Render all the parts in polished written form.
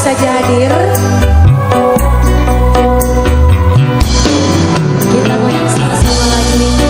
saja hadir. Kita goyang sama-sama lagi.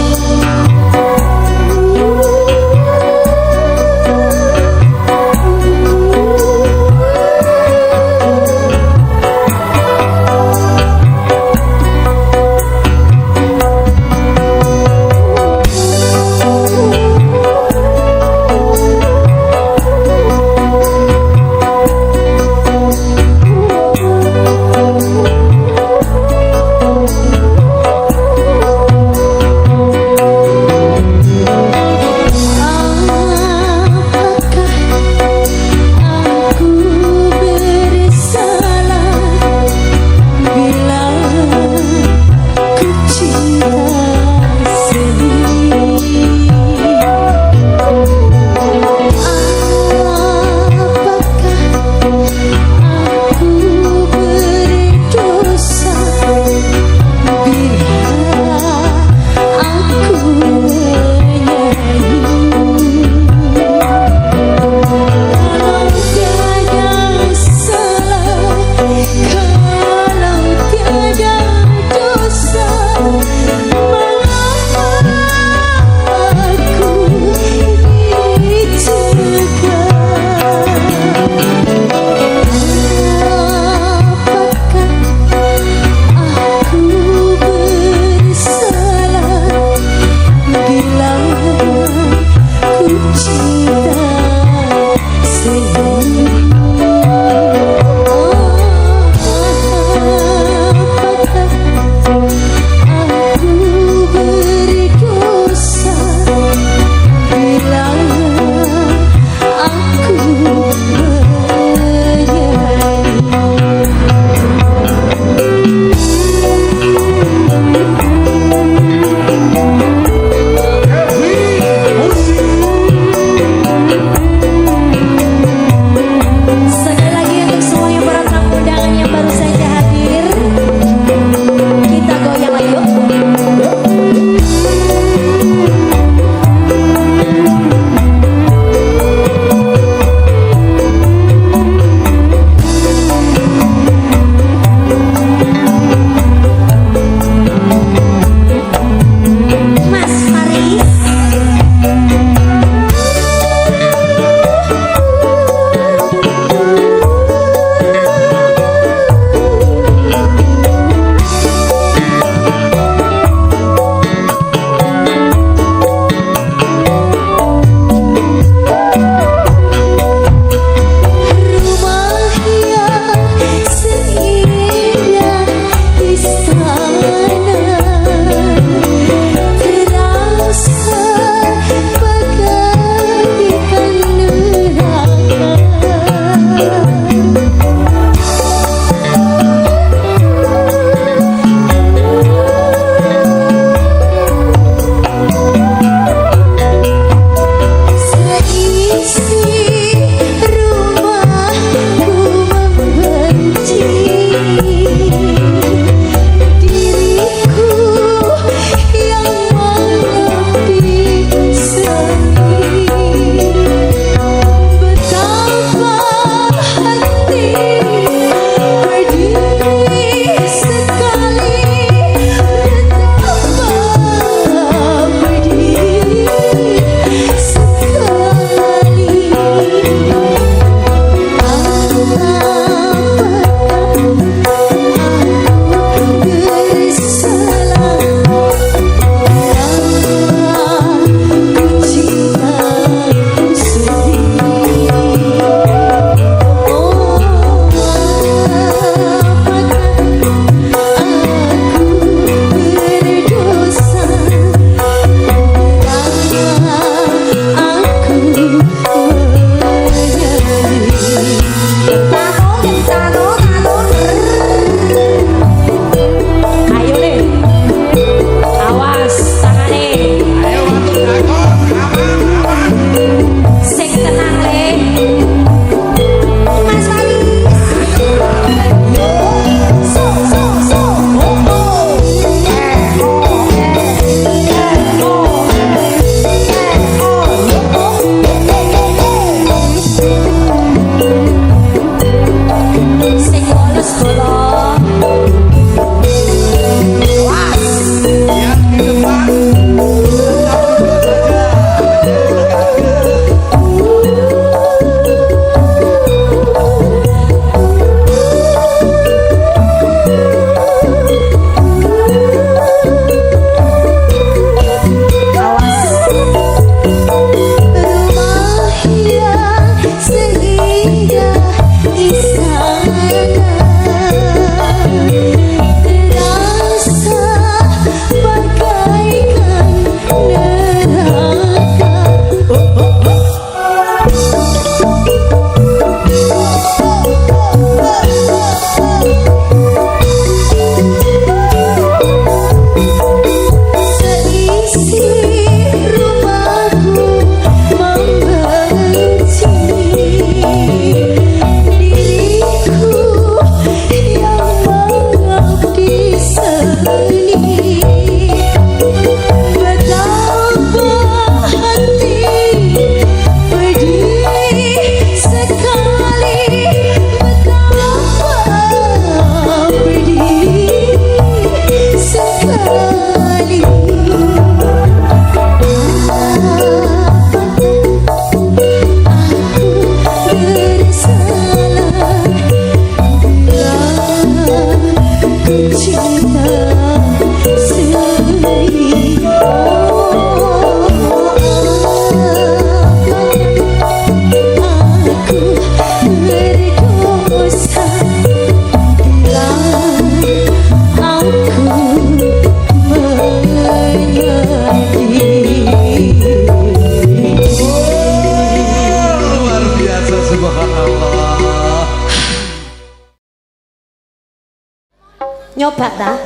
Nyoba dah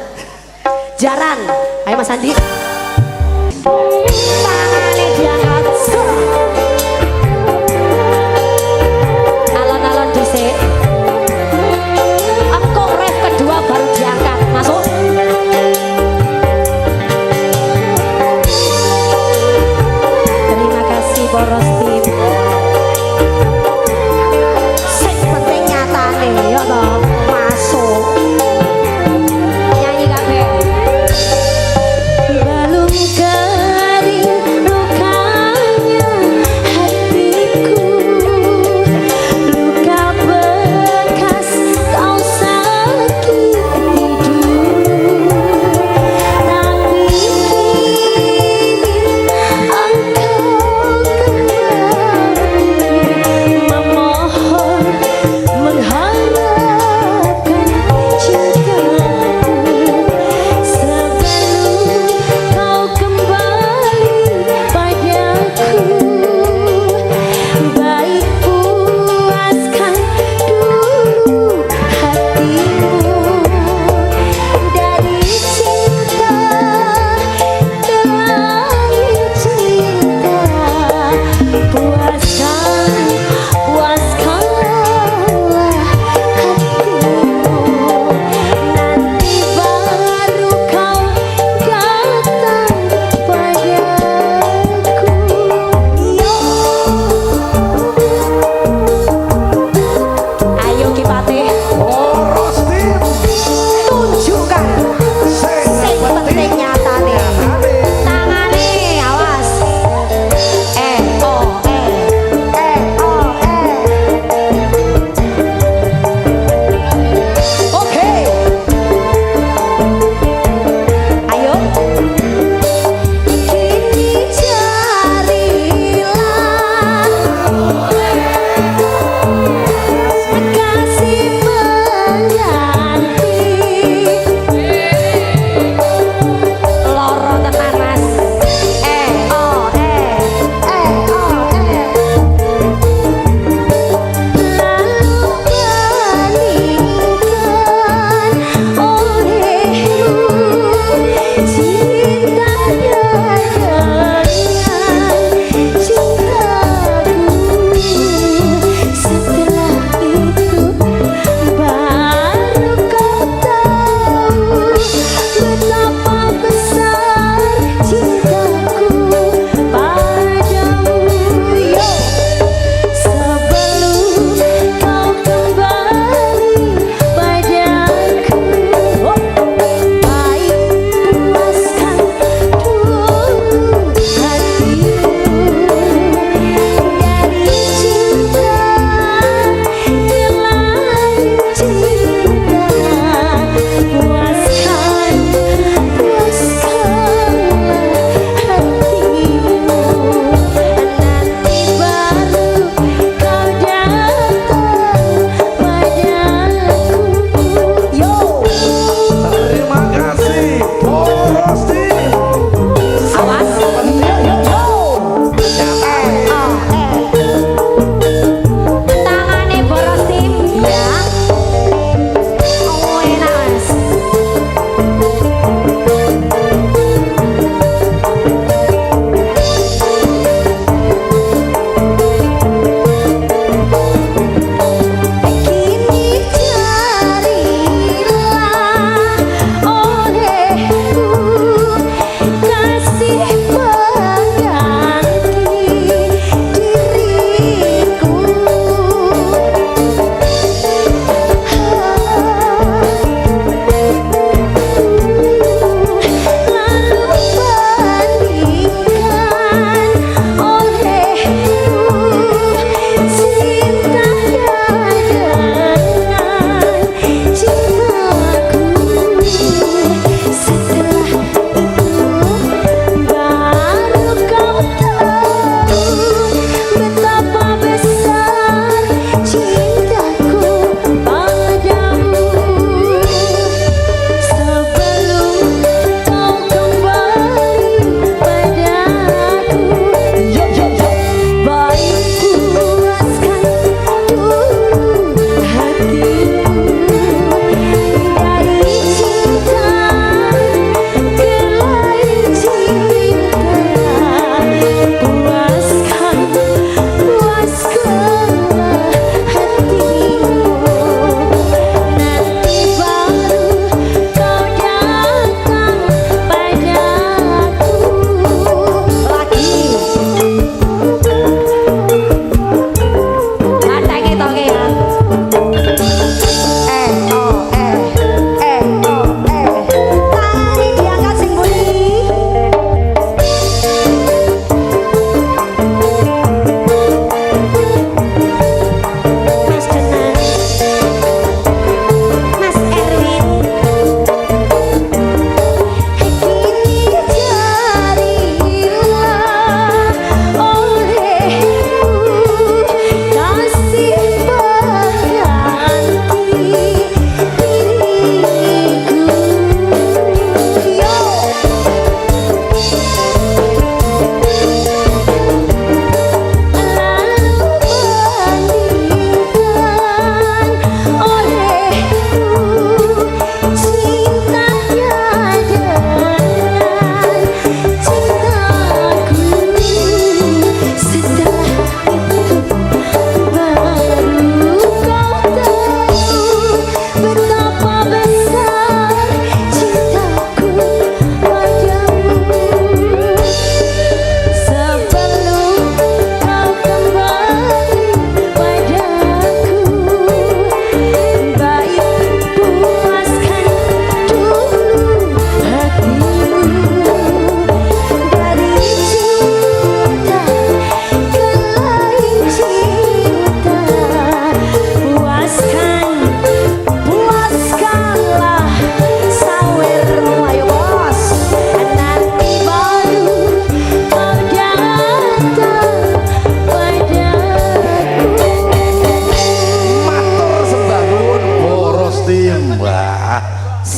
jaran, ayo Mas Andi tangannya diangkat alon-alon dhisik engkau ref kedua baru diangkat masuk terima kasih boros tim sing penting nyatane ya toh masuk balung kering rukanya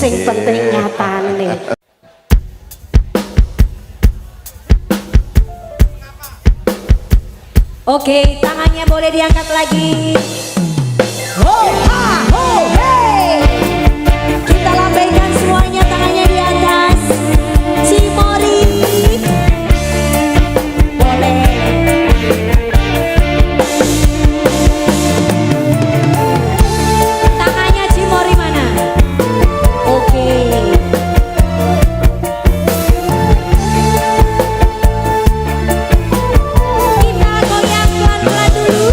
sing penting nyatane. Oke, tangannya boleh diangkat lagi. Ho ha ho hey. Kita lambaikan semuanya, tangannya di atas. Cimori. Boleh. Tangannya Cimori mana? Oke. Kita goyang pelan-pelan dulu.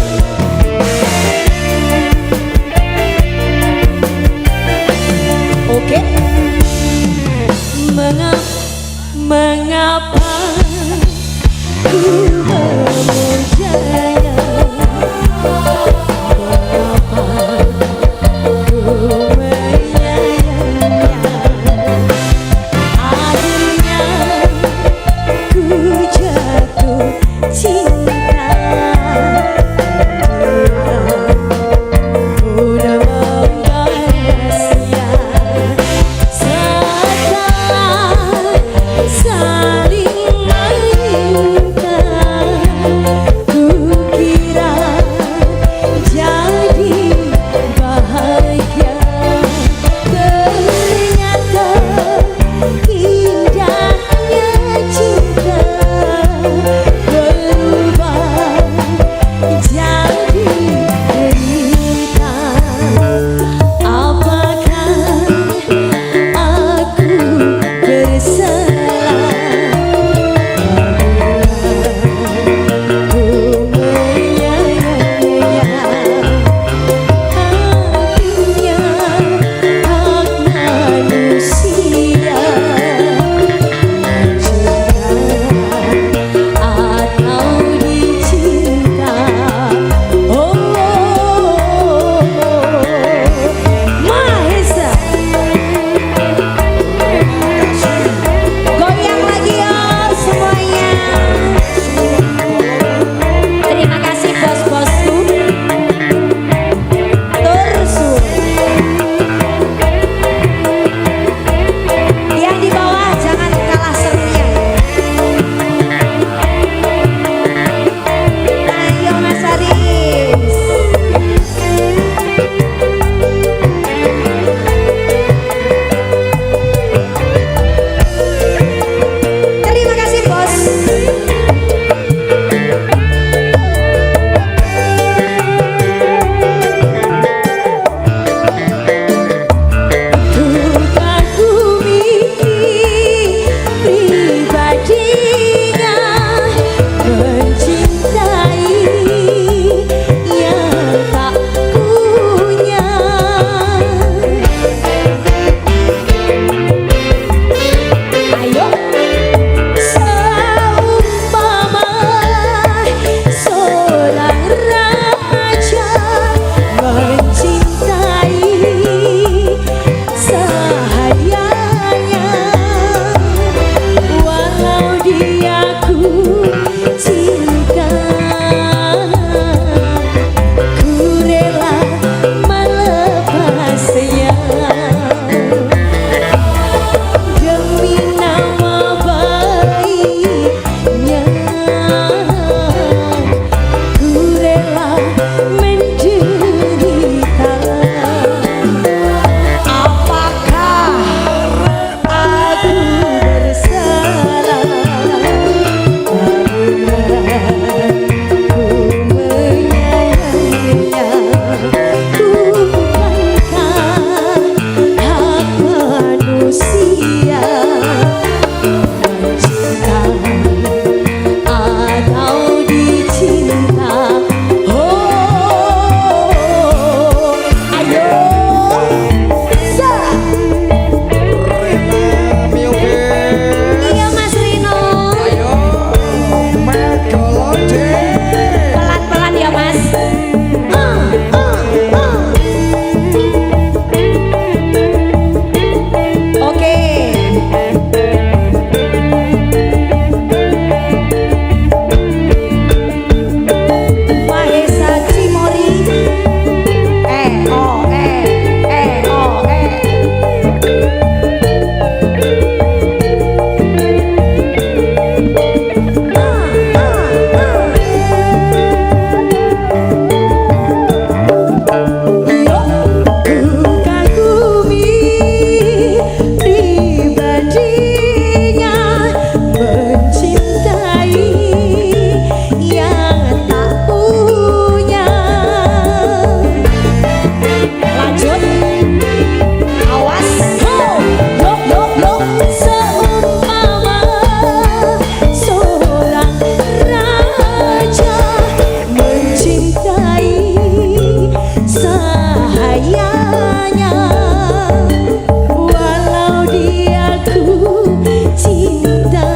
Sayangnya walau dia ku cinta,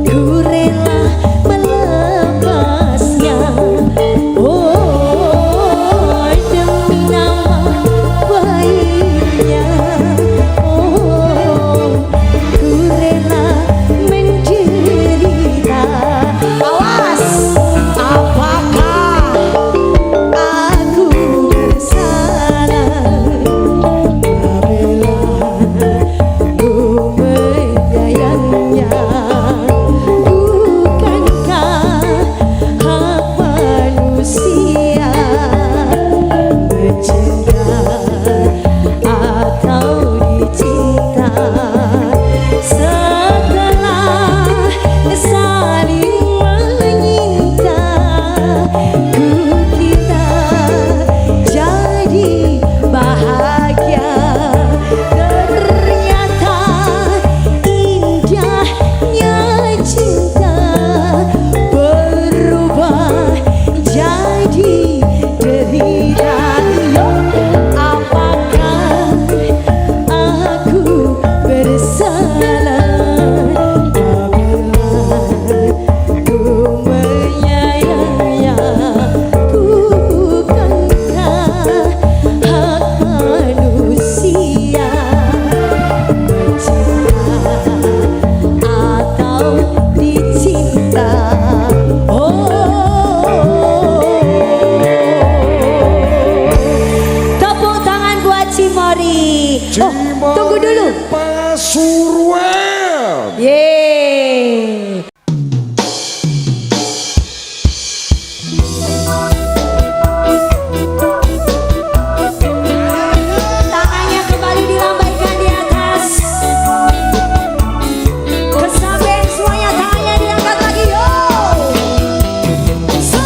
ku rela melepasnya. Oh, demi nama baiknya. Oh, ku rela menderita. Awas, apakah aku bersalah apabila ku menyayangnya? Bukankah hak manusia bercinta atau dicinta? Setelah saling menyinta, ku kita jadi bahagia. Ternyata indahnya cinta berubah jadi derita. Apakah aku bersalah apabila ku menyayangnya? Bukankah hak manusia bercinta atau dicinta? Oh, tepuk tangan buat Cimori. Oh, tunggu dulu. Pasuruan. Yeay. Tangannya kembali dilambaikan di atas. Kesampaian semuanya tangannya diangkat lagi, yo. So.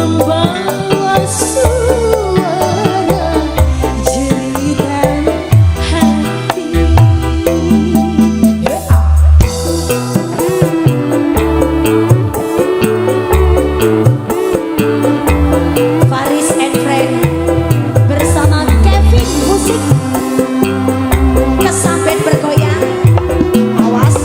membawa suara jeritan hati. Faris and Friend bersama Kevin Musik kesambet bergoyang. Awas.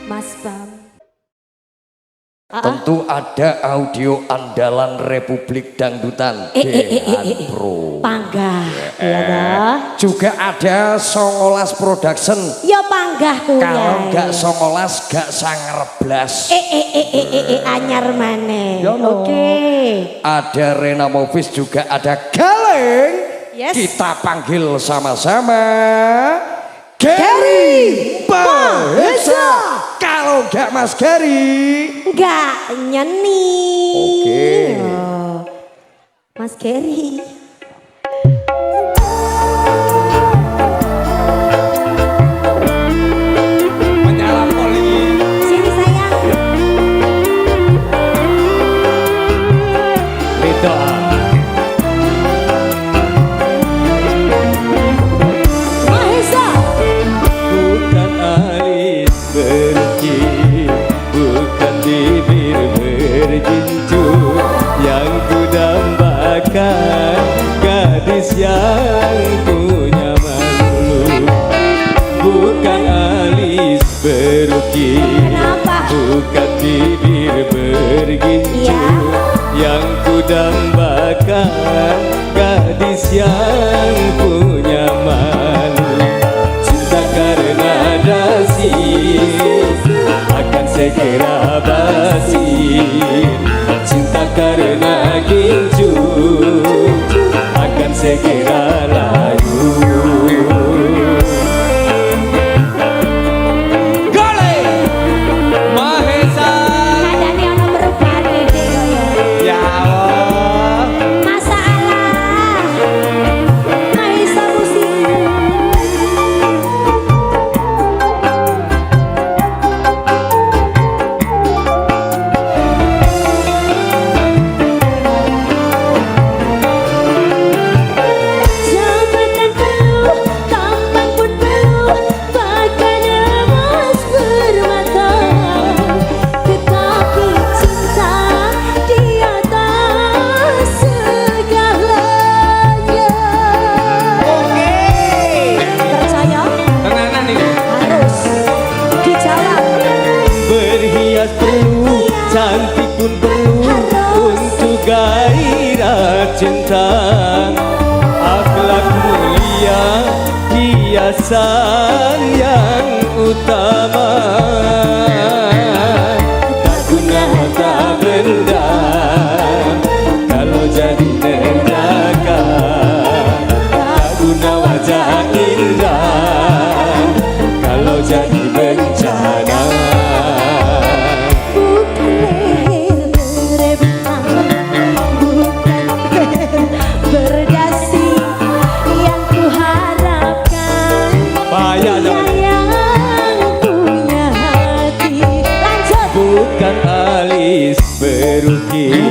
Mas Bam. Tentu ada audio andalan Republik Dangdutan Pro. Panggah ya dah. Juga ada Songolas Production. Ya panggah kuwi. Kalau gak Songolas gak 19. Anyar maneh. Ya, no. Oke. Ada Rena Movies, juga ada Galeng. Yes. Kita panggil sama-sama Gary Mahesa. Kalau gak Mas Gary Enggak nyeni. Oke. Oh, Mas Gary. menyala poli. Sini sayang. Beda. Mahesa. Bukan alis berki, bukan bibir bergincu, yang ku dambakan gadis yang punya malu. Bukan alis berki, Kenapa? bukan bibir bergincu, Iya. yang ku dambakan gadis yang punya malu. Cinta karena dasi akan segera basi, cinta karena gincu akan segera layu. Mahesa. Nadane ono berubahane deh kaya. Ya Allah. Masalah. Mahesa musik. Jabatan perlu, tampan pun perlu, bahkan emas bermata. Tetapi cinta di atas segalanya. Percaya? Tenanan ini. Harus dijawab. Berhias perlu, cantik pun perlu, untuk gairah cinta. Akhlak mulia, hiasan yang utama. Tak guna tak benda, kalau jadi neraka. Tak guna wajah indah, kalau jadi bencana. Bukan leher berebutkan, bukan berdasi yang kuharapkan. Payah Dia dong. yang punya hati. Lanjut. Bukan alis berukir,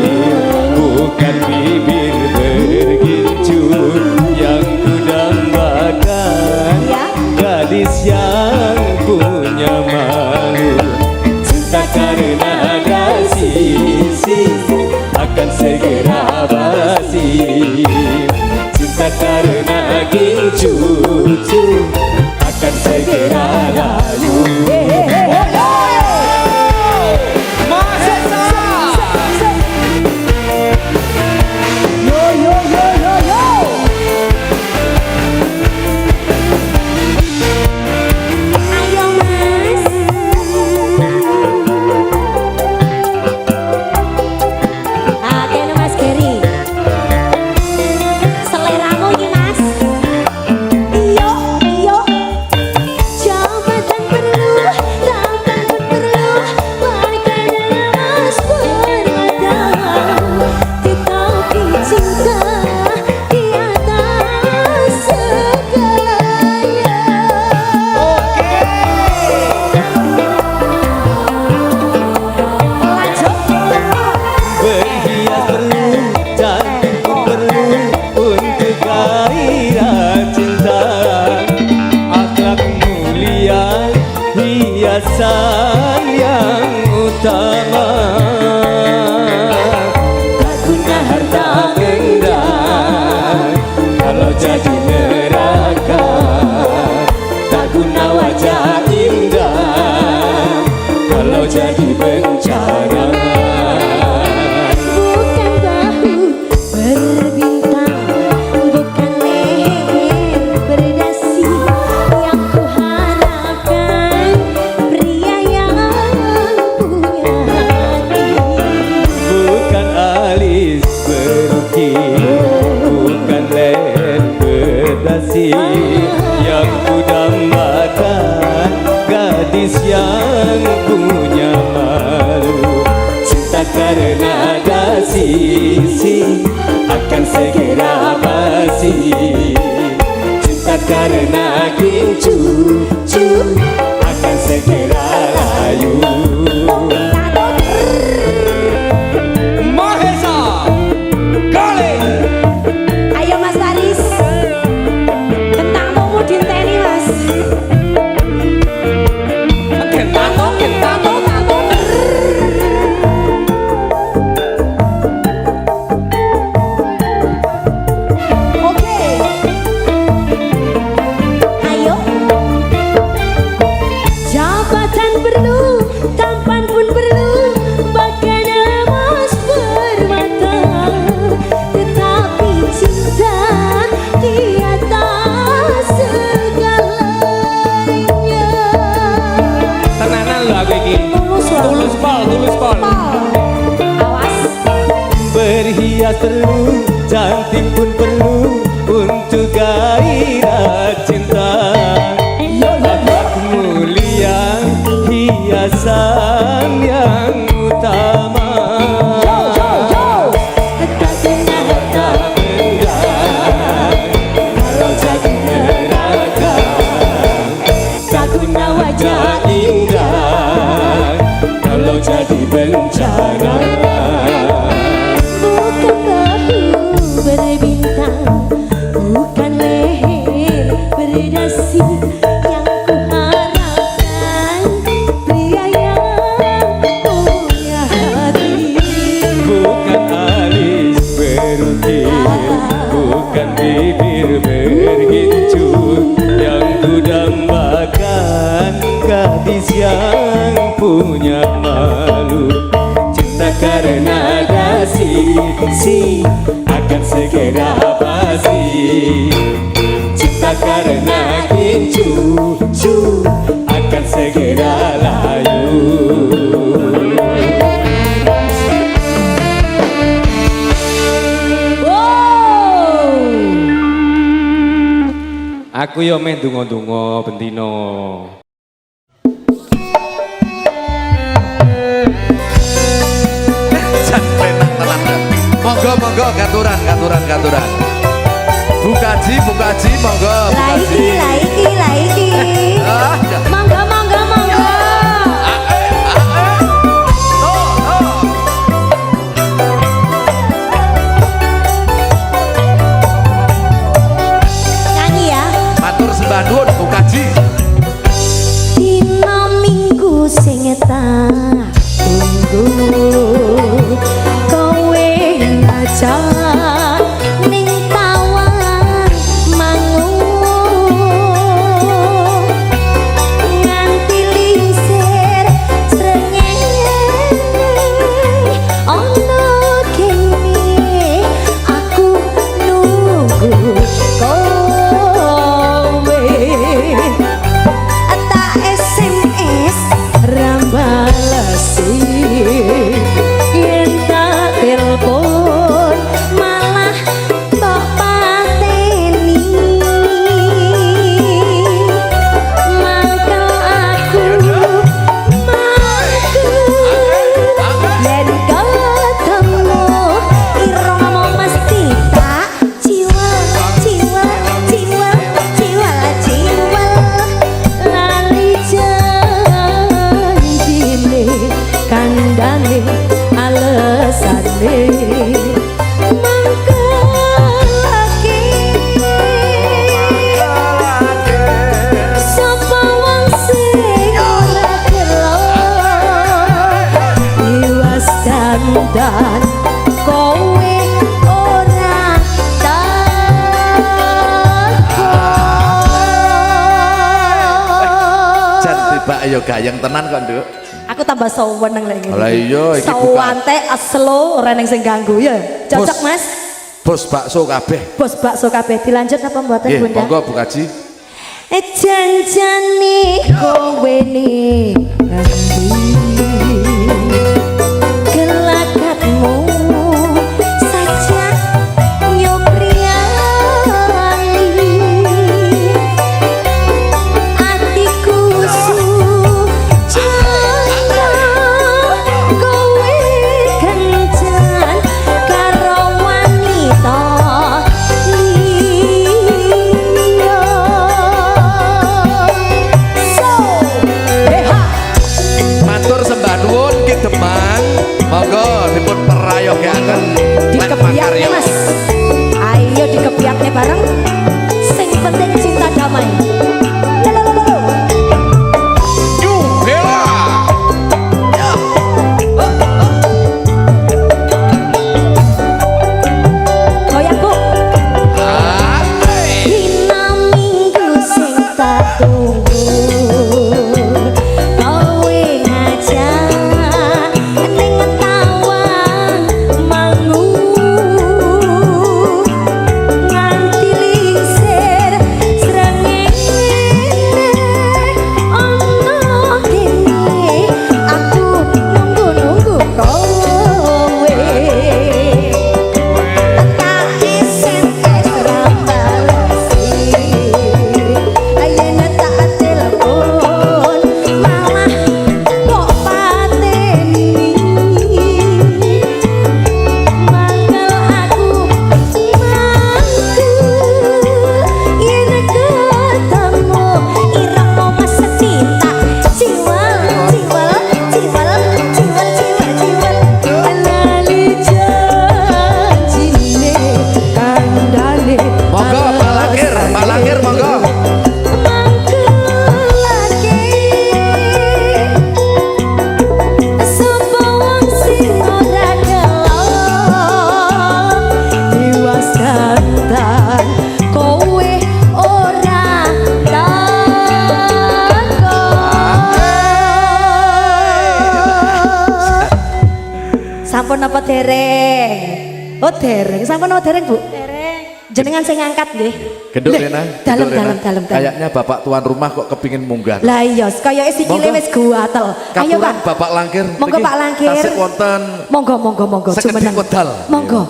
bukan bibir bergincur, yang ku dambakan Ya. gadis yang punya malu. Cinta karena dasi akan segera basi, cinta karena gincu akan segera layu. Ayo mas. Ayo mas Gary. Seleramu ini mas. Iyo, iyo. Jabatan perlu, tampan pun perlu, bahkan emas bermata. Tetapi cinta di atas segalanya. Berhias perlu, cantik pun perlu, untuk gairah cinta. Akhlak mulia, hiasan yang utama. Tak guna harta benda, kalau jadi neraka. Tak guna wajah indah, gadis yang punya malu. Cinta karena kasih akan segera basi. Cinta karena gincu akan segera layu. Mahesa Kali. Ayo Mas Taris, kentang mau dinteni Mas. Oke, ayo. Jabatan perlu, tampan pun perlu, bahkan emas permata, tetapi cinta di atas segalanya. Tenanan lho aku iki. Tulus loh. Tulus pol. Awas. Berhias perlu, cantik pun perlu untuk gairah cinta. Akhlak mulia, hiasan yang utama. Tak kena harta benda, kalau jadi neraka. Tak guna wajah indah, kalau jadi bencana. Bukan bahu berbintang, bukan leher berdasi, yang kuharapkan pria yang punya hati. Bukan alis berukir, bukan bibir bergincu, yang kudambakan gadis yang punya malu. Cinta karena kasih akan segera basi. Cinta karena gincu akan segera layu. Aku yo men donga-donga bendino. Monggo katuran. Bukaji monggo. Laiki. Monggo. Nyanyi ya. Matur sembah nuwun Bukaji. Dina minggu sing tak tunggu, kowe ngajak ning tawang mangun, nganti lisir srengenge ono kene aku nunggu kowe. Tak SMS rambalasi, yen tak telepon malah tok pateni. Mangkel aku yen ketemu irung ngomong mesti tak jiwa lali janjine kandhane alesane mangkelake sapa wong sing ora gelo iwas dandan kowe ora takon. Jan tiba ayo gayeng tenan kok, Nduk. Aku tambah seneng lek ngene. Lah iya iki bukan. Sawante aslo ora ning sing ganggu ya. Cocok, Mas. Bos bakso kabeh. Bos bakso kabeh dilanjut apa mboten, Nggih, Bunda? monggo Bukaji. Janjane kowe ning ngendi? Gelakatmu saja nyopriani, atiku sampun apa dereng? Oh dereng, sampun apa dereng Bu? Jenengan sing ngangkat nggih. Genduk Rena. Dalam. Kayaknya bapak tuan rumah kok kepingin munggah. Lah iya, kaya sikile wis guatel. Ayo Pak. Bapak Langkir. Monggo Pak Langkir. Tasik wonten. Monggo Sekedhik wedal. Monggo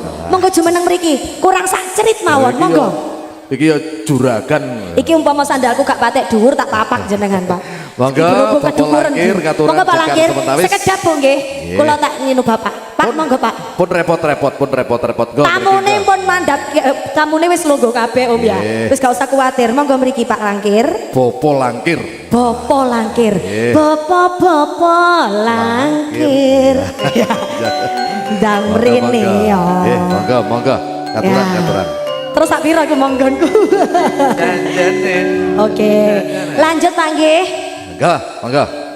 jumeneng mriki. Kurang sak cerit mawon, monggo. Iki ya juragan. Iki umpama sandalku gak patek dhuwur tak tapak jenengan Pak. Monggo Bapak Langkir katuran. Monggo Pak Langkir. Sekedap Bu nggih. Kula tak nginu Bapak. Pak monggo Pak. Pun repot-repot. Tamune pun mandap, tamune wis lungguh kabeh Om ya. Wis gak usah kuwatir. Monggo mriki Pak Langkir. Bopo Langkir. Bopo Langkir. Bopo Langkir. Ndang mrene ya. Monggo. Katuran. Terus sak pira iku monggonku. Oke. Lanjut Pak nggih. Monggo.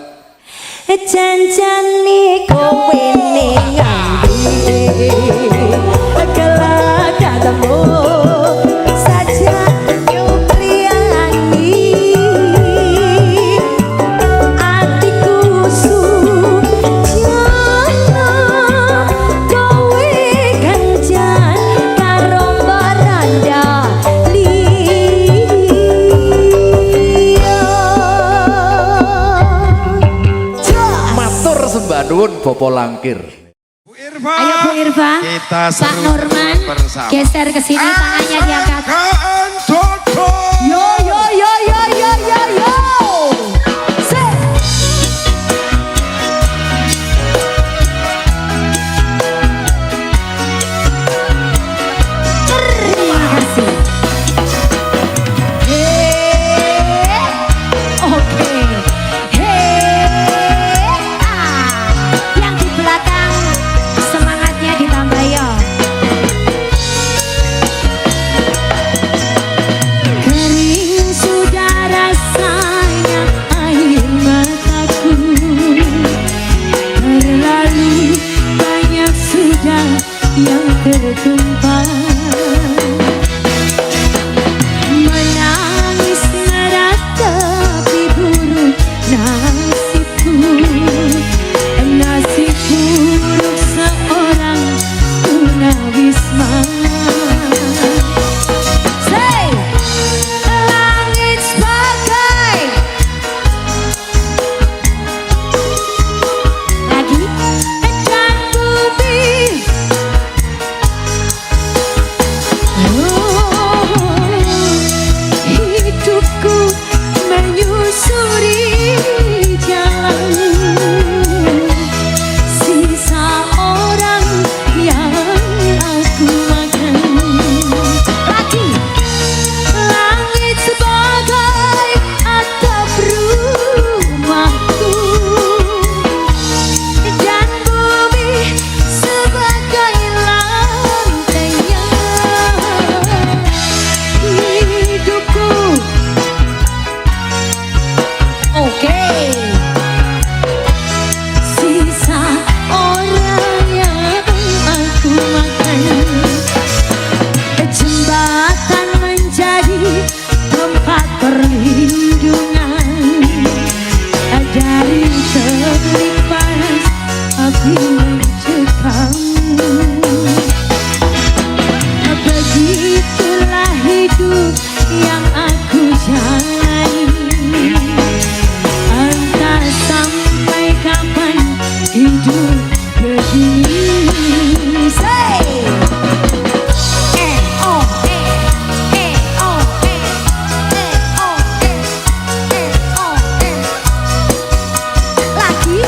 Janjane kowe ning ngendi kelak ketemu saja nyupriani atiku sujana kowe ganjan karo baranda Sembah nuwun Bopo Langkir. Bu Irfa. Ayo Bu Irfa. Kita Pak Norman bersama. geser ke sini tangannya diangkat. Kaan Toto. Yo. Terima kasih. Oke. Yang di belakang semangatnya ditambah ya. Kering sudah rasanya air mataku, terlalu banyak sudah yang tertumpah. Menangis meratapi buruk nasibku, nasib buruk seorang tunawisma. Say, langit sebagai lagi dan bumi. Hidupku menyusuri jalan sisa orang yang aku makan. Lagi langit sebagai atap rumahku dan bumi sebagai lantainya. Hidupku oke. Sisa orang yang aku makan. Jembatan menjadi tempat perlindungan dari terik panas api mencekam. Begitulah hidup yang aku jalani. Entah sampai kapan hidup begini. Say, lagi.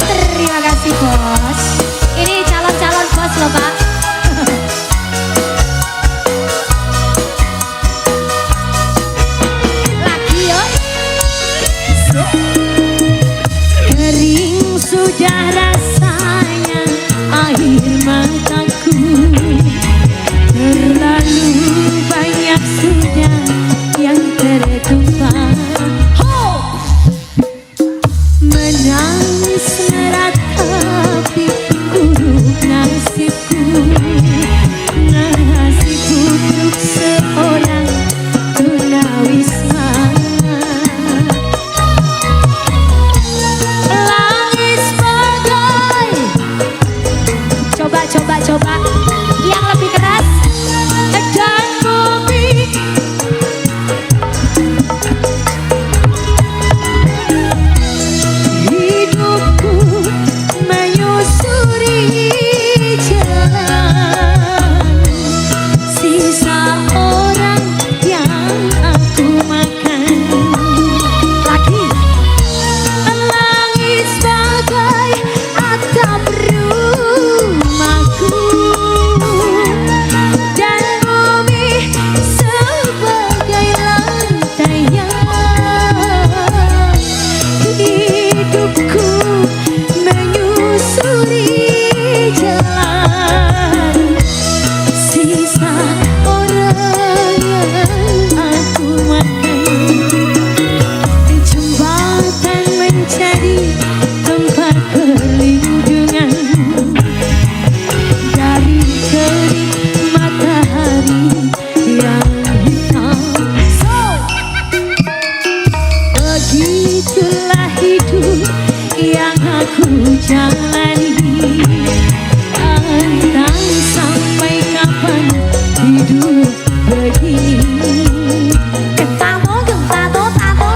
Terima kasih bos. Ini calon-calon bos loh Pak. Lagi yuk. Kering sudah rasanya air mataku, terlalu banyak sudah yang tertumpah. Menangis meratapi buruk nasibku, nasib buruk seorang tunawisma. Langit sebagai yang aku jalani. Entah sampai kapan hidup begini. Ketato ketato tato.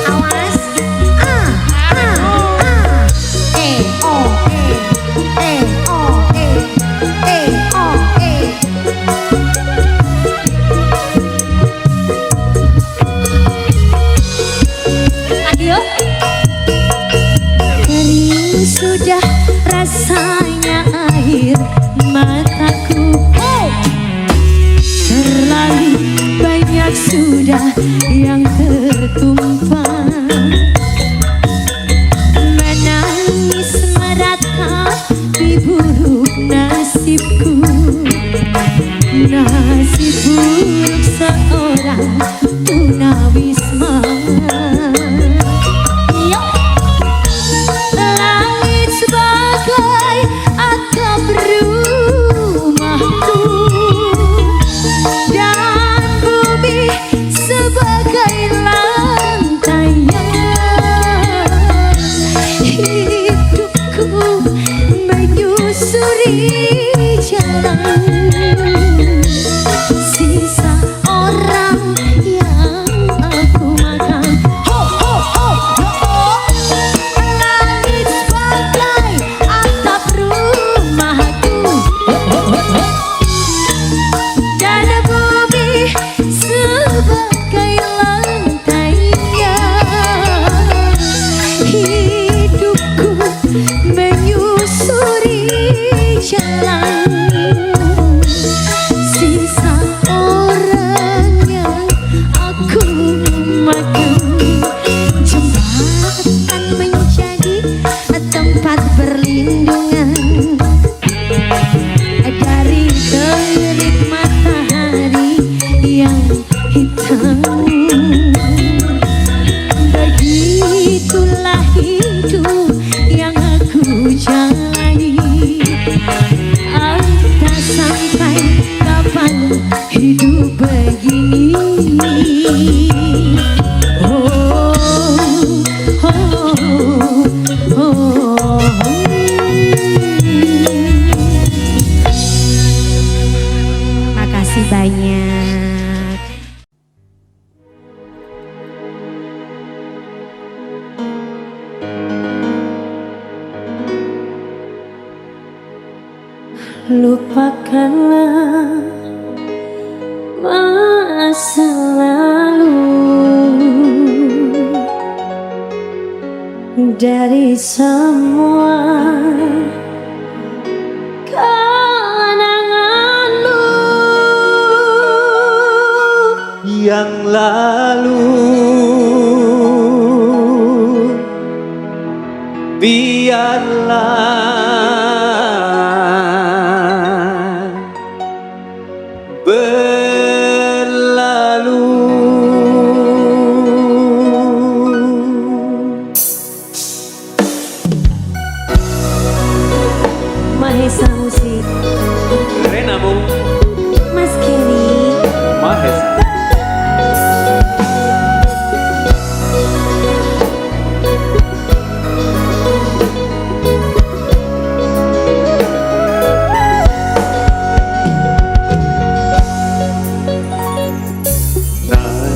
Awas. Kering sudah rasanya air mataku. Terlalu banyak sudah yang tertumpah. Menangis meratapi buruk nasibku. Nasib buruk seorang tunawisma. Langit sebagai atap rumahku dan bumi sebagai lantainya. Hidupku menyusuri jalan sisa orang yang aku makan. Ho ho ho ho. Langit sebagai atap rumahku dan bumi sebagai lantainya. Hidupku menyusuri jalan sisa orang yang aku makan. Jembatan menjadi tempat berlindungan dari terik matahari yang hitam. Begitulah hidup yang aku jalani. Entah sampai kapan hidup begini. Oh, oh, oh, oh. Makasih banyak. Lupakanlah masa lalu dari semua kenanganmu yang lalu. Biarlah berlalu. Mahesa Musik Renamu Mas Kenny. Mahesa.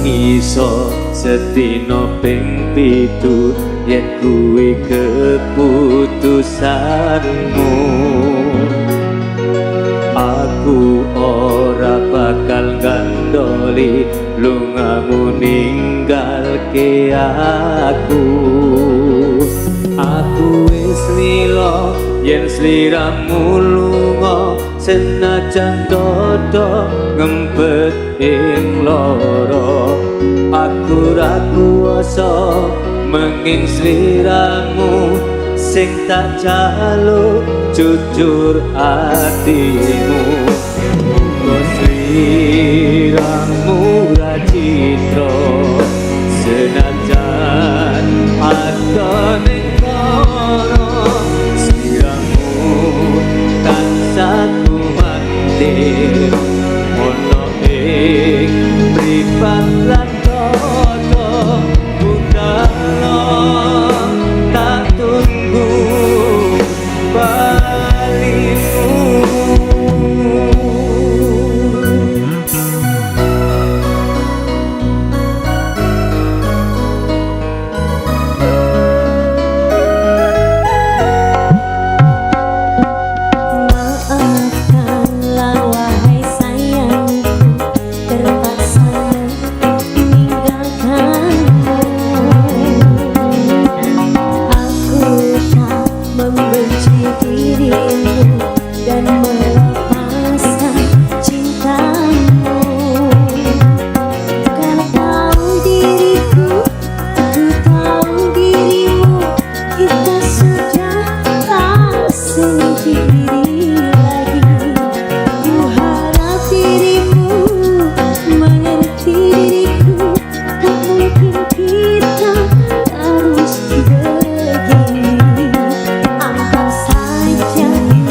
Iso setino ping pitu yen kuwi keputusanmu. Aku ora bakal gandoli lungamu ninggalke aku. Aku wis lilo yen sliramu lunga senajan dodo ngempet ing loro. Aku ra kuwasa menging sliramu sing tak jaluk jujur atimu. Sliramu ra citra senajan ada ning kono. Sliramu tansah kuwatir ono sing mripat lan tata budalo tak tunggu balimu. Maafkanlah wahai sayangku, terpaksa meninggalkanmu. Aku tak membenci dirimu dan melepaskan cintamu. Kau tahu diriku, aku tahu dirimu, kita sudah tak sendiri lagi. Ku harap dirimu mengerti diriku, tak mungkin kita terus begini. Anggap saja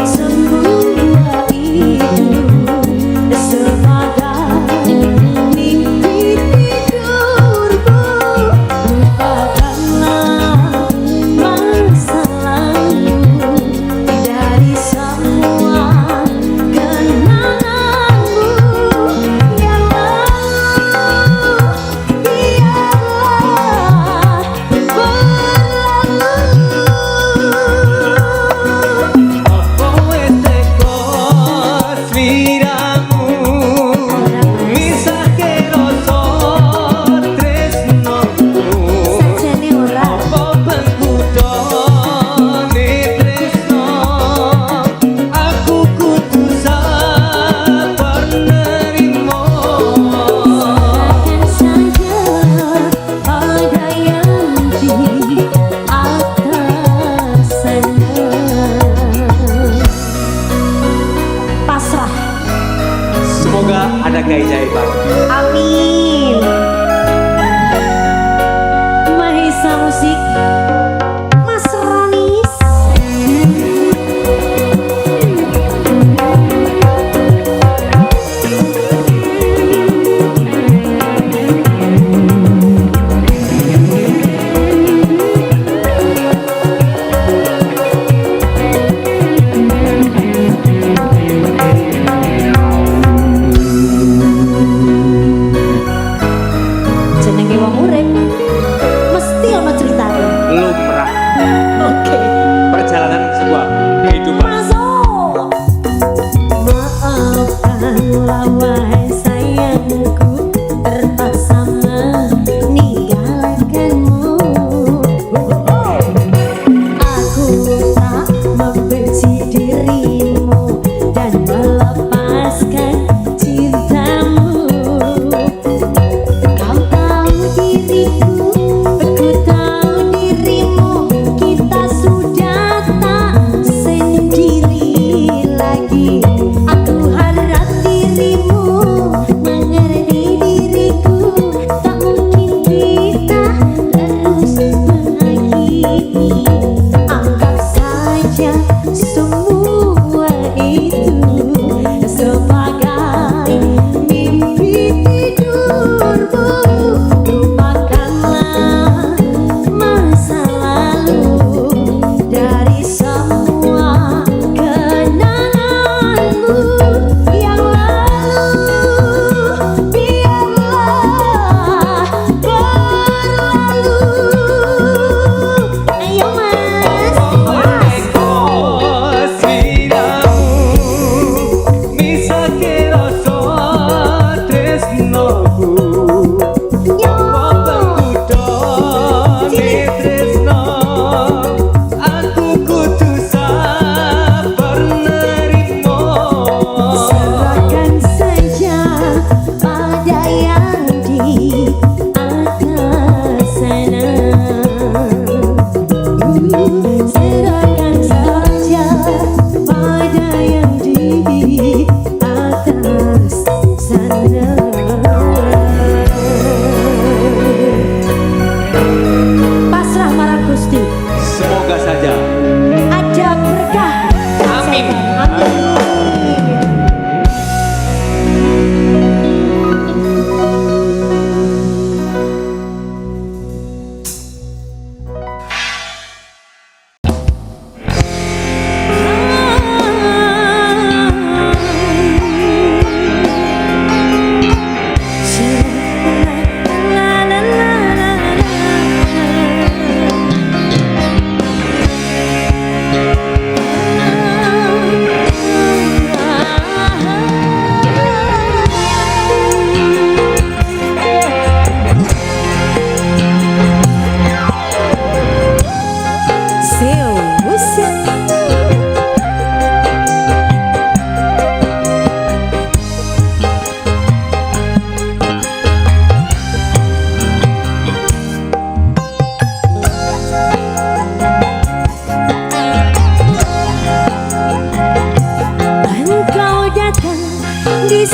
semua itu sebagai mimpi tidurmu. Lupakanlah masa lalu dari semua kenanganmu yang lalu biarlah berlalu. Apa wis teko sliramu misahke rasa tresnoku. Sajane ora Apa pengkudone tresno aku kudu sabar nerimo. akan saja ada yang di atas sana. Pasrah. Semoga ada keajaiban. Amin. Mahesa Musik Mas Ronis.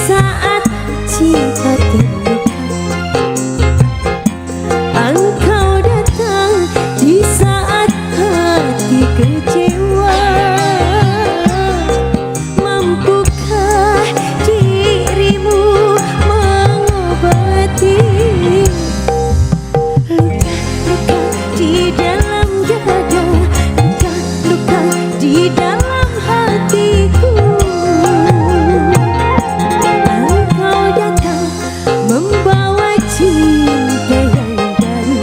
saat cinta terluka. Engkau datang di saat hati kecewa. Mampukah dirimu mengobati luka-luka di dalam dada, luka-luka di dalam hatiku. Engkau datang membawa cinta yang baru.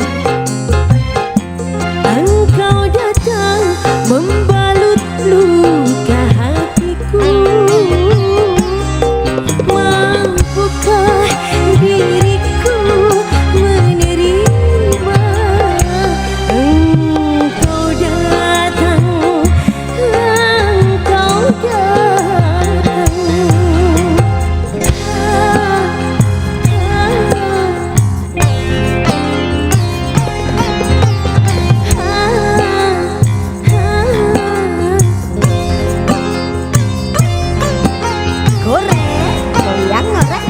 Engkau datang membalut luka hatiku. Mampukah diriku menerima engkau datang, engkau datang. Goreng, goyang ngorek.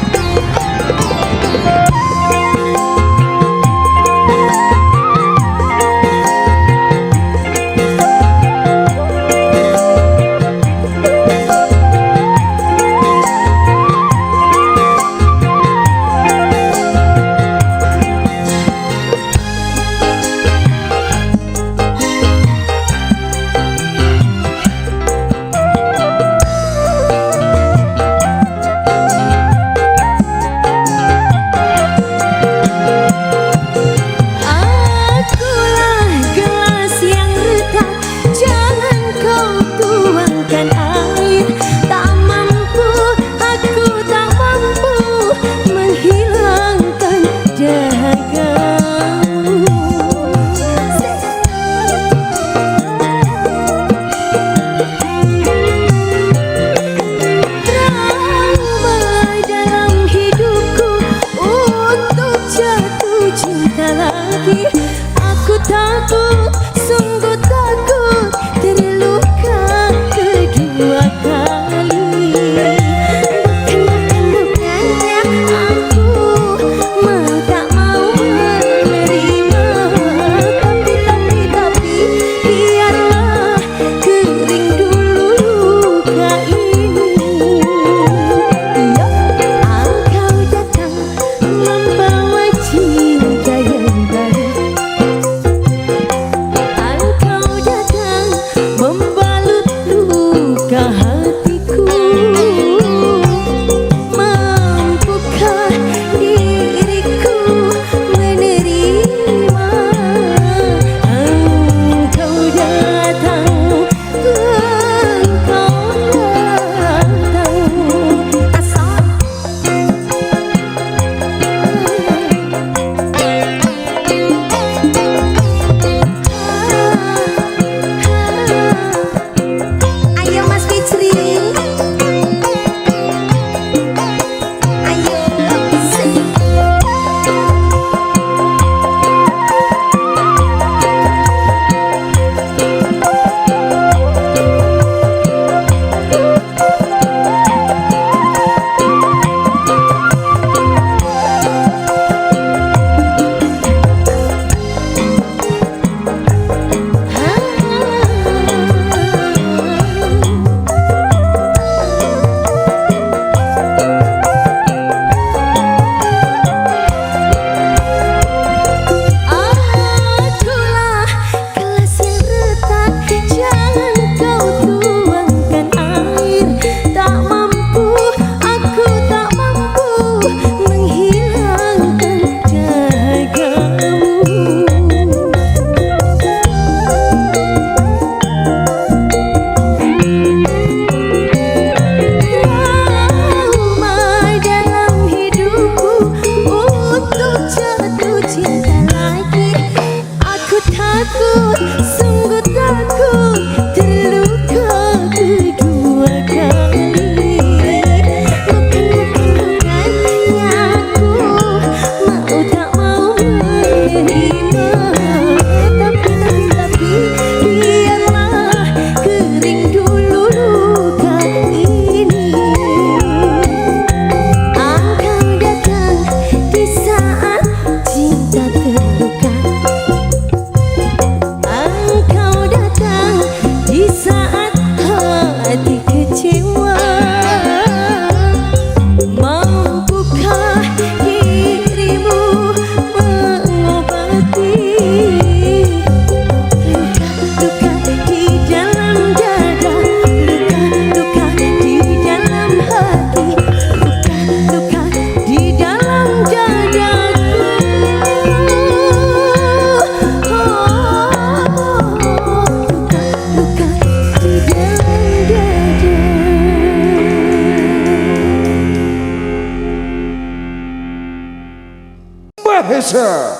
Mahesa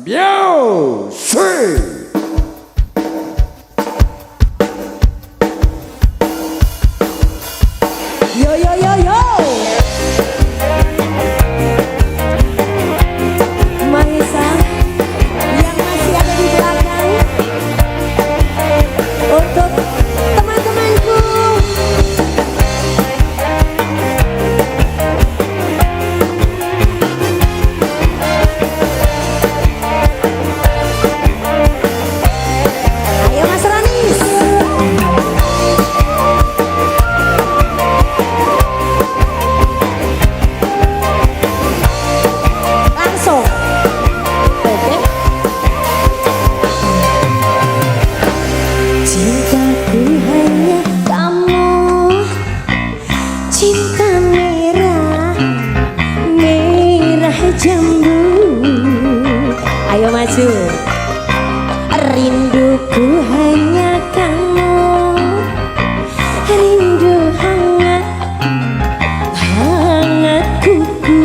Miao Sui. Yo yo yo yo. Mahesa yang masih ada di belakang. Untuk teman-temanku. Ayo Mas Ronis. Langsung. Oke. Cintaku hanya kamu, cinta merah, merah jambu. Ayo maju. Rinduku hanya kamu, rindu hangat, hangat kuku.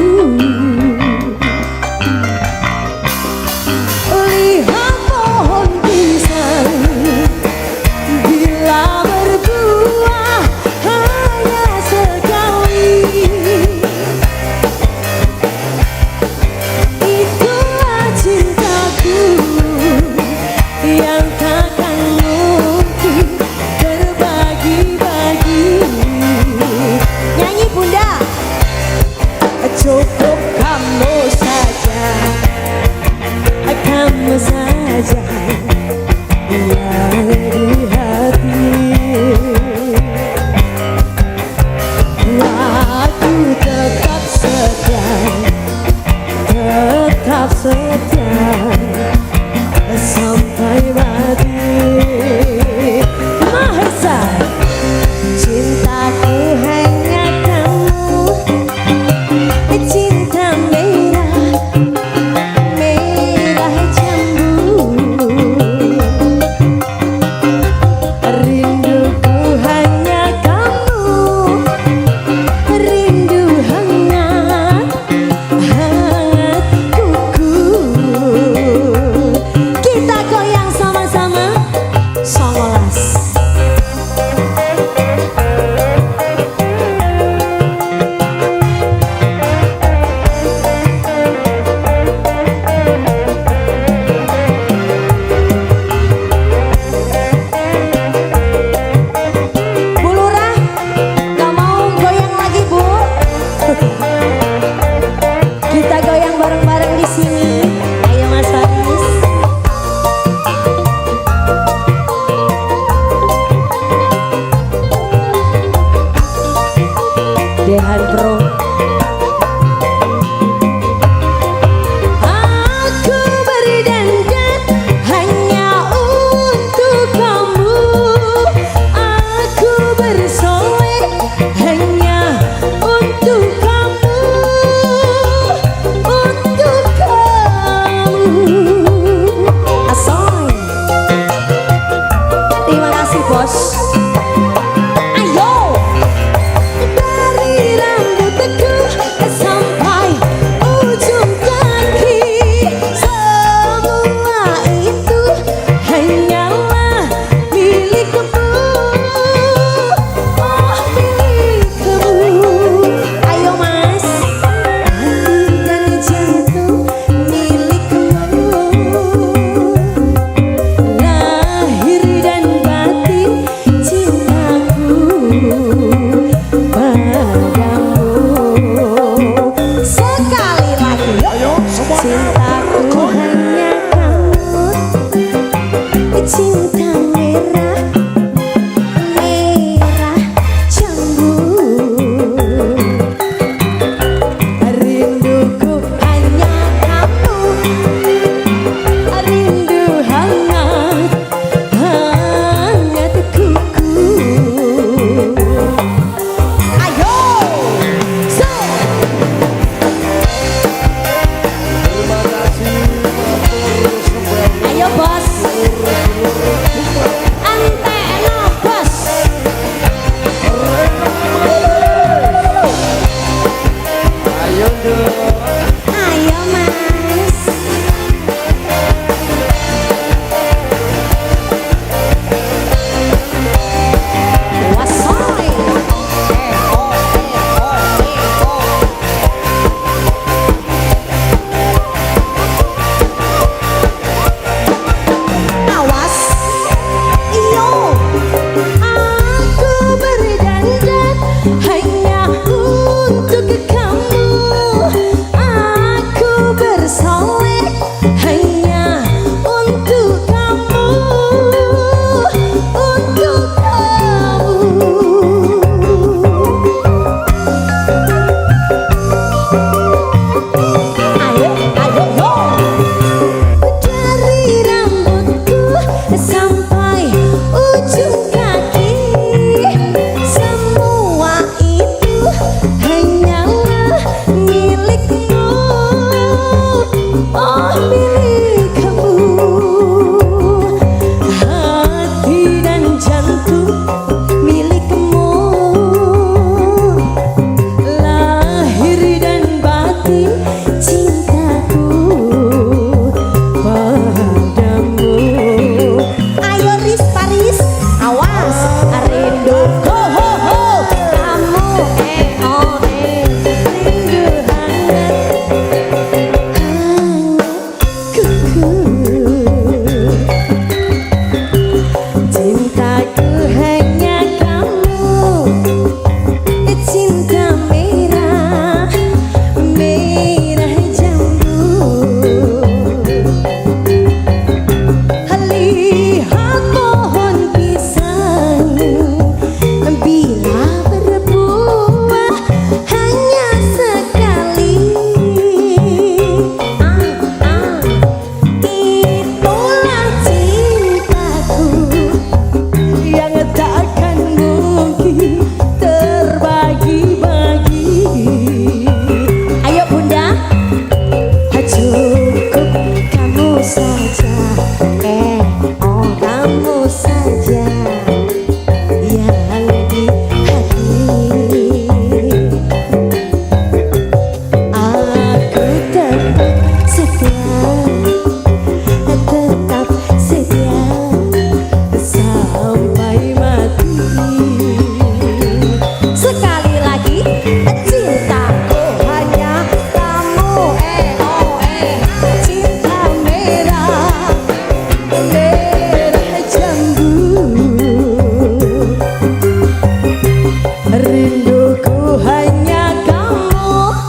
Lihat pohon pisang bila berbuah hanya sekali. Itulah cintaku yang takkan mungkin terbagi-bagi. Nyanyi Bunda. Cukup kamu saja, kamu saja yang di hati. Aku tetap setia, tetap setia sampai mati. Mahesa, cintaku hanya kamu, cinta merah, merah jambu.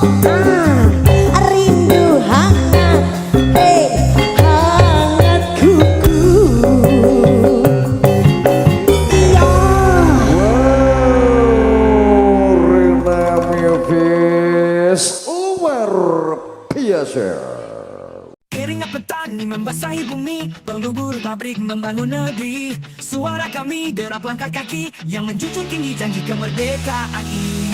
Rindu hangat, hangat kuku. Ya, Rina Milvis luar biasa. Keringat petani membasahi bumi, pelubur pabrik membangun negeri. Suara kami derap langkah kaki yang menjunjung tinggi janji kemerdekaan ini.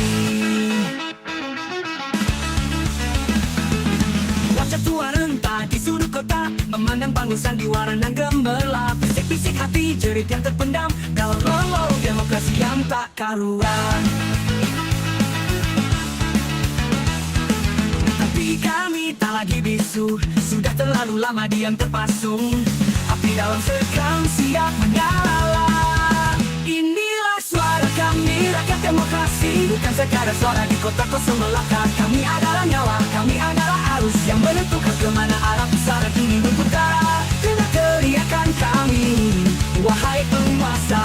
Wajah tua renta di sudut kota, memandang panggung sandiwara dan gemerlap. Bisik-bisik hati jerit yang terpendam dalam relung demokrasi yang tak karuan. Tapi kami tak lagi bisu, sudah terlalu lama diam terpasung. Api dalam sekam siap menyala. Inilah suara kami, rakyat demokrasi. Bukan sekadar suara di kota kosong belaka. Kami adalah nyawa, kami adalah arus yang menentukan kemana arah pusaran ini berputar. Dengar teriakan kami, wahai penguasa.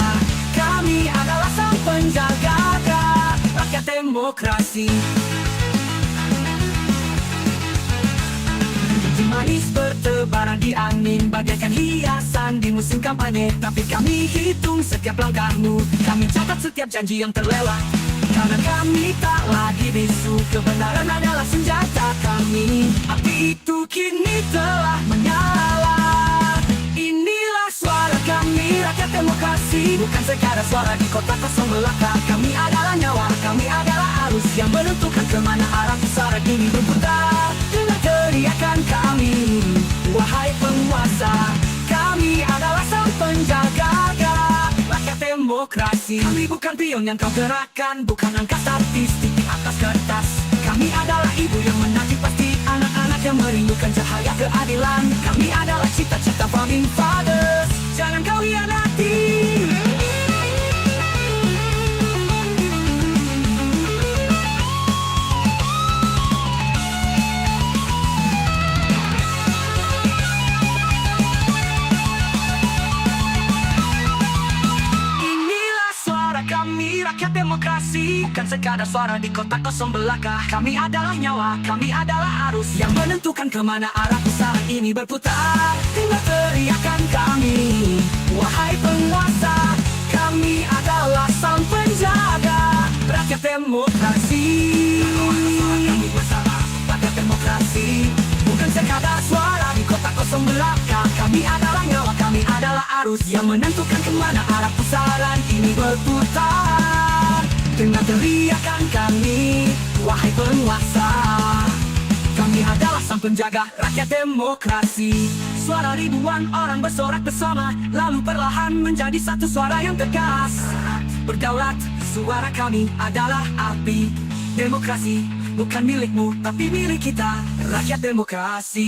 Kami adalah sang penjaga rakyat demokrasi. Manis bertebaran di angin, bagaikan hiasan di musim kampanye. Tapi kami hitung setiap langkahmu, kami catat setiap janji yang terlewat. Karena kami tak lagi bisu, kebenaran adalah senjata kami. Api itu kini telah menyala. Inilah suara kami, rakyat demokrasi. Bukan sekadar suara di kota kosong belaka. Kami adalah nyawa, kami adalah arus yang menentukan kemana arah pusaran ini berputar. Dengar teriakan kami, wahai penguasa. Kami adalah sang penjaga rakyat demokrasi. Kami bukan pion yang kau gerakkan, bukan angka statistik di atas kertas. Kami adalah ibu yang menanti pasti anak-anak yang merindukan cahaya keadilan. Kami adalah cita-cita founding fathers, jangan kau hianati. Rakyat demokrasi, bukan sekadar suara di kota kosong belaka. Kami adalah nyawa, kami adalah arus yang menentukan kemana arah pusaran ini berputar. Dengar teriakan kami, wahai penguasa. Kami adalah sang penjaga rakyat demokrasi. Rakyat demokrasi, bukan sekadar suara di kota kosong belaka. Kami adalah nyawa, kami adalah arus yang menentukan kemana arah pusaran ini berputar. Dengar teriakan kami, wahai penguasa. Kami adalah sang penjaga rakyat demokrasi. Suara ribuan orang bersorak bersama, lalu perlahan menjadi satu suara yang tegas. Berdaulat, suara kami adalah api. Demokrasi bukan milikmu, tapi milik kita, rakyat demokrasi.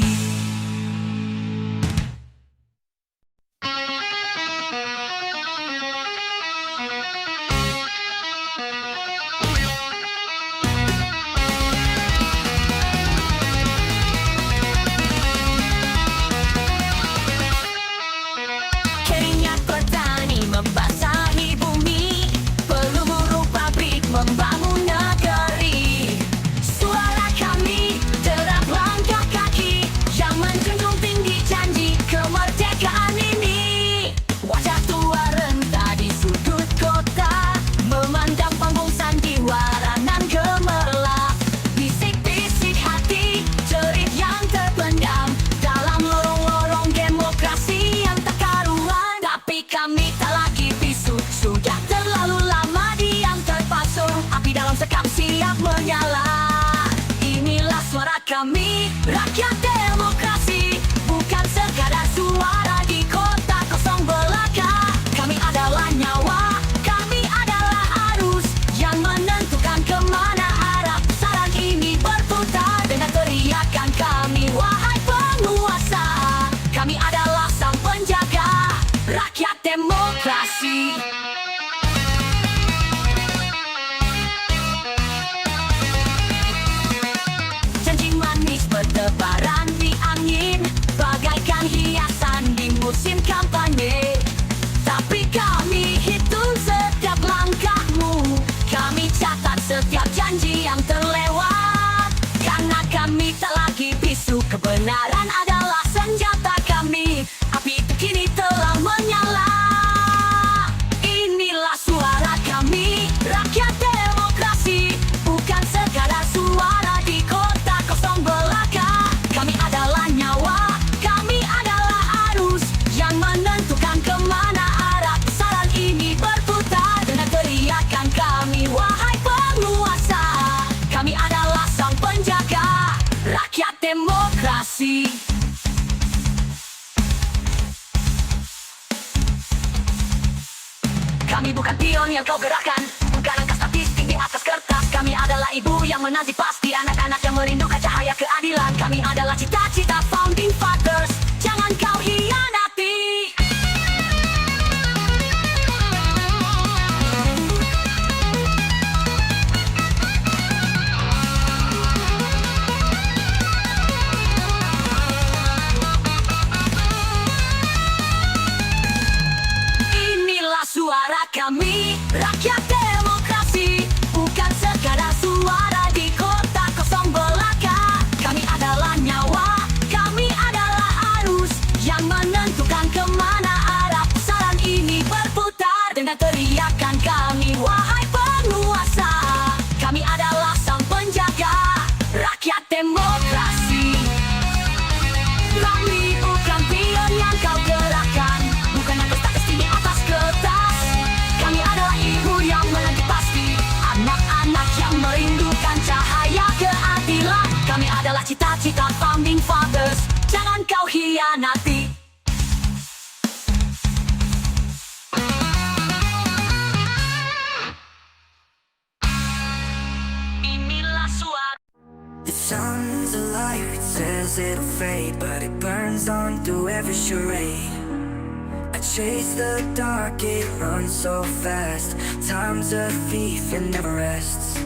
Keringat petani membasahi bumi, peluru pabrik membangun negeri. Suara kami derap langkah kaki yang menjunjung tinggi janji kemerdekaan ini. Wajah tua renta di sudut kota, memandang panggung sandiwara nan gemerlap. Bisik-bisik hati, jerit yang terpendam dalam lorong-lorong demokrasi yang tak karuan. Tapi kami tak lagi bisu, sudah terlalu lama diam terpasung. Api dalam sekam siap menyala. Inilah suara kami, rakyat demokrasi. Bukan sekadar suara di kota kosong belaka. Kami adalah nyawa, kami adalah arus yang menentukan kemana arah pusaran ini berputar. Dengan teriakan kami, wahai penguasa. Kami adalah sang penjaga rakyat demokrasi. Janji manis bertebaran di angin, Kebenaran adalah senjata kami. Api itu kini telah menyala. Inilah suara kami, rakyat demokrasi. Bukan sekadar suara di kota kosong belaka. Kami adalah nyawa, kami adalah arus yang menentukan kemana arah pusaran ini berputar. Dengan teriakan kami, wahai penguasa, kami adalah sang penjaga rakyat demokrasi. Kami bukan pion yang kau gerakkan, bukan angka statistik di atas kertas. Kami adalah ibu yang menanti pasti anak-anak yang merindukan cahaya keadilan. Kami adalah cita-cita founding fathers, jangan kau hianati. Inilah suara kami, rakyat demokrasi. Bukan sekadar suara di kota kosong belaka. Kami adalah nyawa, kami adalah arus yang menentukan kemana arah pusaran ini berputar. Dengan teriakan kami, wahai penguasa, kami adalah sang penjaga rakyat demokrasi. Kami bukan pion yang kau gerakkan, bukan angka statistik di atas kertas. Kami adalah ibu yang menanti pasti anak-anak yang merindukan cahaya keadilan. Kami adalah cita-cita founding fathers, jangan kau hianati. Inilah suara. The sun's a liar, it says it'll fade, but it burns on through every charade. I chase the dark, it runs so fast. Time's a thief, it never rests.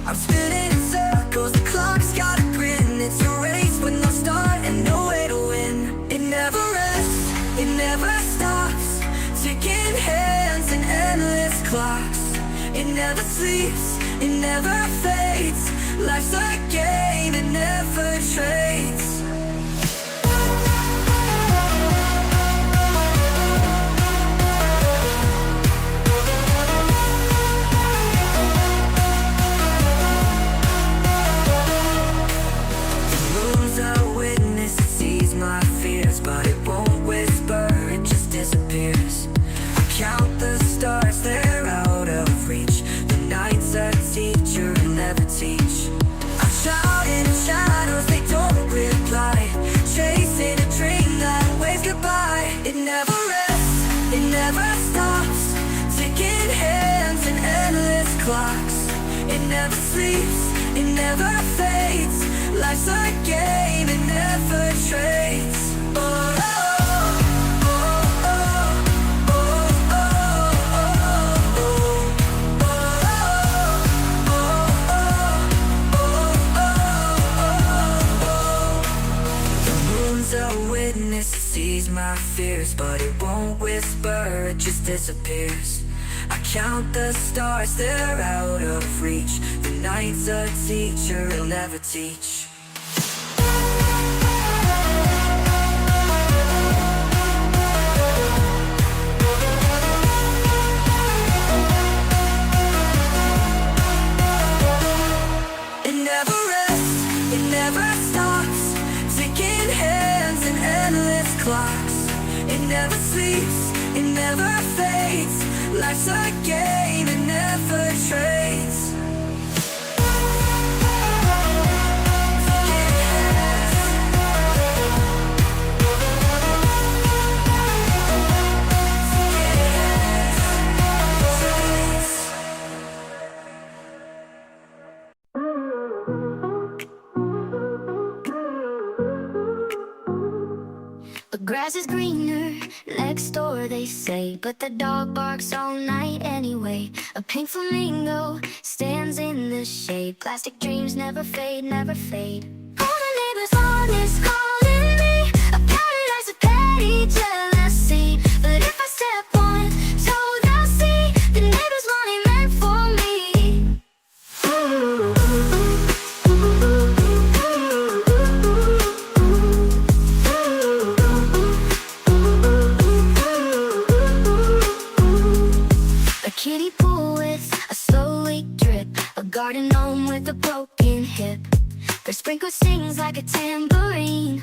I'm spinning in circles, the clock's got a grin. It's a race with no start and no way to win. It never rests, it never stops. Ticking hands and endless clocks. It never sleeps, it never fades. Life's a game, it never trades. The moon's a witness, it sees my fears, but it won't whisper, it just disappears. I count the stars, they're out of reach. The night's a teacher, it'll never teach. I'm shouting in shadows, they don't reply. Chasing a dream that waves goodbye. It never rests, it never stops. Ticking hands and endless clocks. It never sleeps, it never fades. Life's a game, it never trades. Oh, oh, oh, oh, oh, oh, oh, oh. The moon's a witness, it sees my fears, but it won't whisper, it just disappears. I count the stars, they're out of reach. The night's a teacher, it'll never teach. It never rests, it never stops. Ticking hands and endless clocks. It never sleeps, it never fades. Life's a game, it never trades. The grass is greener next door, they say, but the dog barks all night anyway. A pink flamingo stands in the shade. Plastic dreams never fade, never fade. All the neighbors on is calling me a paradise of petty jealousy. But if I step on toe, they'll see the neighbors money meant for me. Their sprinkle sings like a tambourine,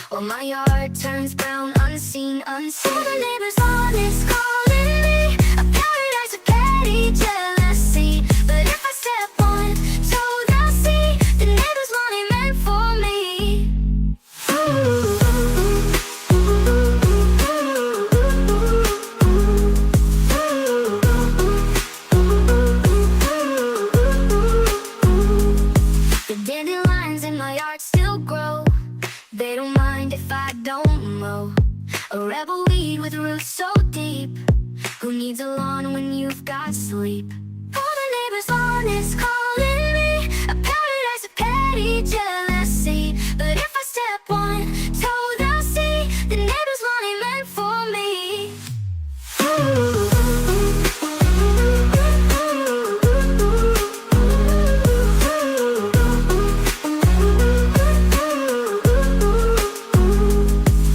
while my yard turns brown, unseen, unseen. All the neighbors' lawn is calling me a paradise of petty jealousy. But if I step on toe, they'll see the neighbors' lawn ain't meant for me. The dandelions in my yard still grow. They don't mind if I don't mow. A rebel weed with roots so deep. Who needs a lawn when you've got sleep? All the neighbors' lawn is calling me a paradise of petty jealousy. But if I step on toe, they'll see the neighbors' lawn ain't meant for me.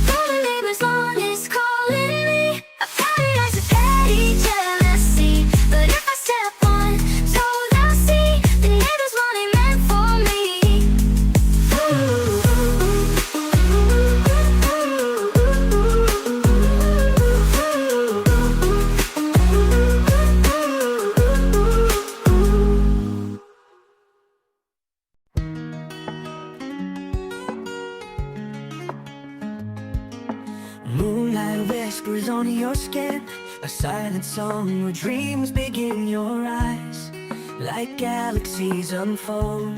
All the neighbors' lawn is calling me a paradise of petty jealousy. But if I step on toe, they'll see the neighbors' lawn ain't meant for me. Moonlight whispers on your skin, a silent song where dreams begin. Your eyes, like galaxies unfold,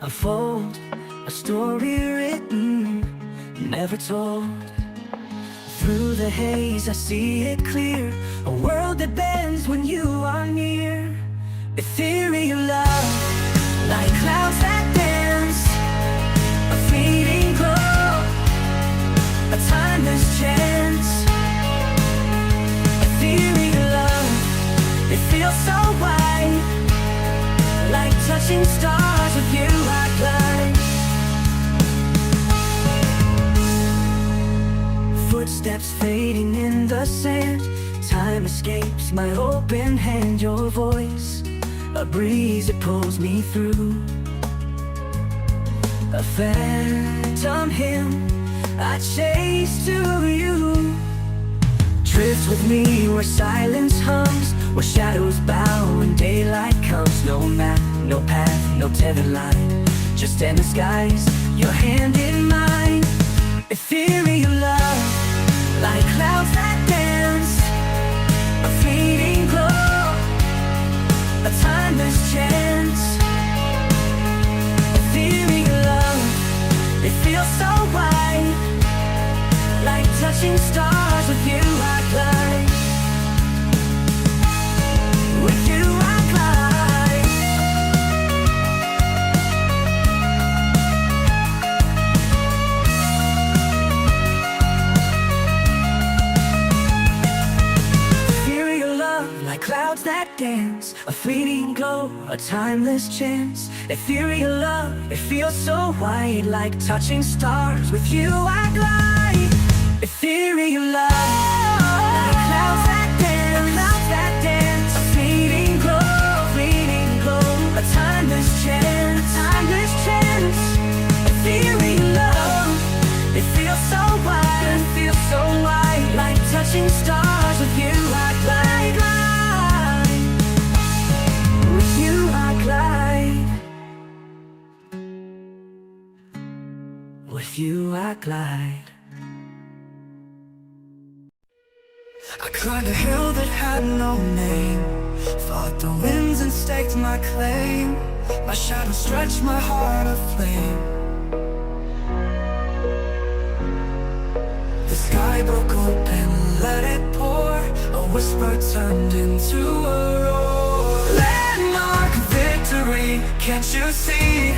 unfold a story written, never told. Through the haze I see it clear, a world that bends when you are near. Ethereal love, like clouds that dance, a fleeting glow, a timeless chance. Ethereal love, it feels so wide, like touching stars. With you I glide. Footsteps fading in the sand, time escapes my open hand. Your voice, a breeze that pulls me through, a phantom hymn I chase to you. Drifts with me where silence hums, where shadows bow when daylight comes. No map, no path, no tethered line, just endless skies, your hand in mine. Ethereal love, like clouds that dance, a fleeting glow, a timeless chance. Ethereal love, it feels so wide, like touching stars. With you I glide. With you I glide. Ethereal love, like clouds that dance, a fleeting glow, a timeless chance. Ethereal love, it feels so wide, like touching stars. With you I glide. Ethereal love, like clouds that dance, a fleeting glow, a timeless chance, timeless chance. Ethereal love, it feels so wide, like touching stars. With you I glide, glide. With you I glide. With you I glide. I climbed a hill that had no name, fought the winds and staked my claim. My shadow stretched my heart aflame. The sky broke open, let it pour. A whisper turned into a roar. Landmark victory, can't you see?